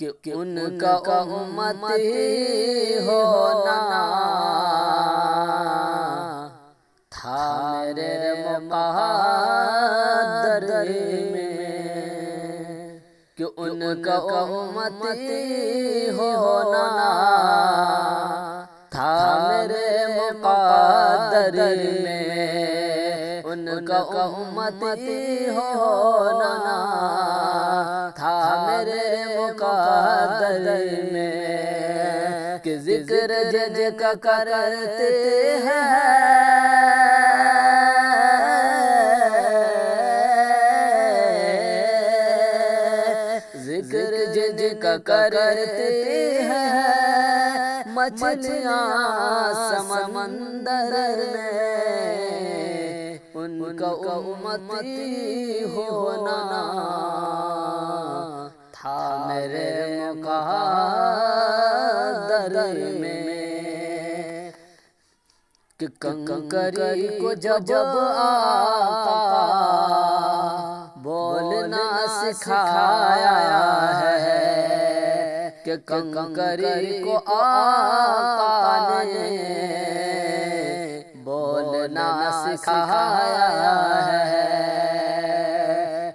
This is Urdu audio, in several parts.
کہ ان کا امتی ہونا تھا میرے مقدر میں، کہ ان کا امتی ہونا تھا میرے مقدر میں، ان کا امتی ہونا تھا میرے مقدر میں، کہ ذکر جج کا کرتے ہیں ذکر جج کا کرتے ہیں مچھلیاں سمندر میں، ان کا امتی ہونا تھا میرے مقدر میں، کہ کنکری کو جب آقا بولنا سکھایا ہے، کہ کنکری کو آقا نے بولنا سکھایا ہے،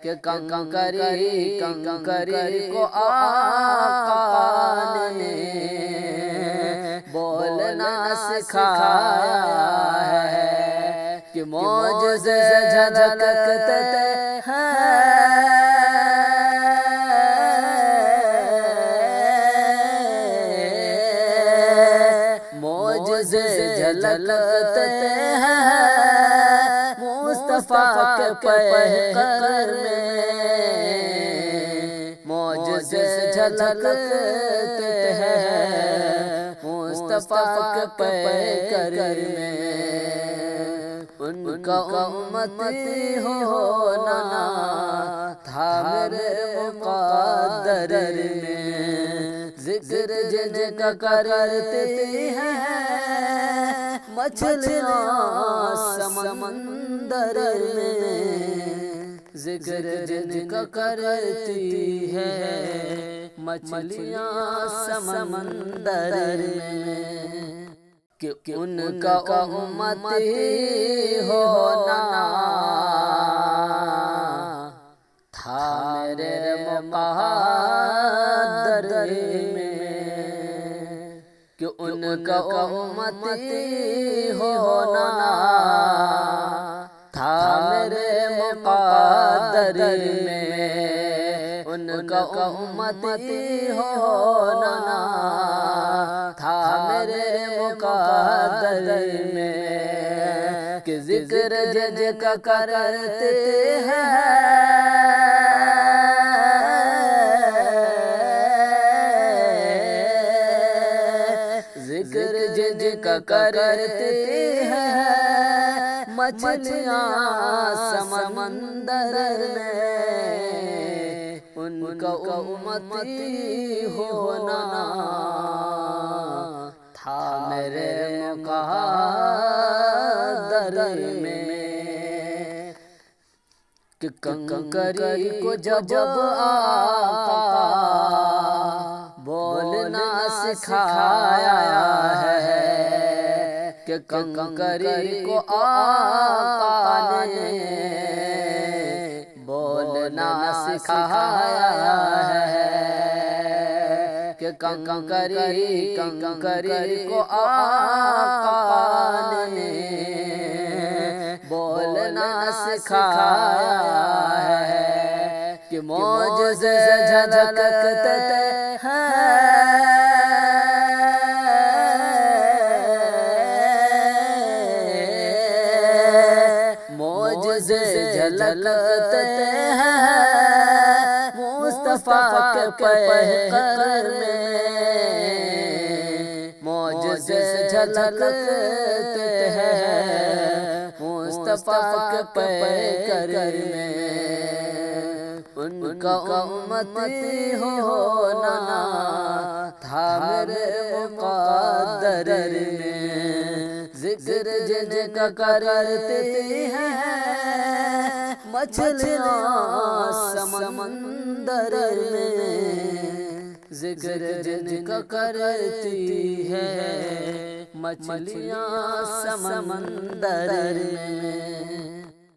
کہ کنکری کو آقا نے بولنا سکھایا ہے، کہ معجزے جھلکتے ہیں معجزے جھلکتے ہیں مصطفیٰ کے پیکر میں، معجزے جھلکتے ہیں مصطفیٰ کے پیکر میں، ان کا امتی ہونا تھا میرے مقدر میں، ذکر جن کا کرتے ہیں مچھلیاں سمندر میں، ذکر جن کا کرتی ہے مچھلیاں سمندر میں، کہ ان کا امتی ہونا تھا میرے مقدر میں، کہ ان کا امتی ہونا تھا میرے مقدر میں، ان کا امتی ہونا تھا میرے مقدر میں، کہ ذکر جج کا کرتے ہیں ذکر جج کا کرتے ہیں مچھلیاں سمندر میں، ان کا امتی ہونا تھا میرے مقدر میں، کہ کنکری کو جب آقا بولنا سکھایا ہے، کہ کنکری کو آقا نے بولنا سکھایا ہے، کہ کنکری کو آقا نے بولنا سکھایا ہے، کہ معجزے جھلکتے ہیں معجزے جھلکتے ہیں مصطفیٰ کے پیکر میں، معجزے جھلکتے ہیں مصطفیٰ کے پیکر میں، ان کا امتی ہونا تھا میرے مقدر میں، ذکر جن کا کرتے ہیں مچھلیاں سمندر میں، ذکر جن کا کرتی ہے مچھلیاں سمندر میں۔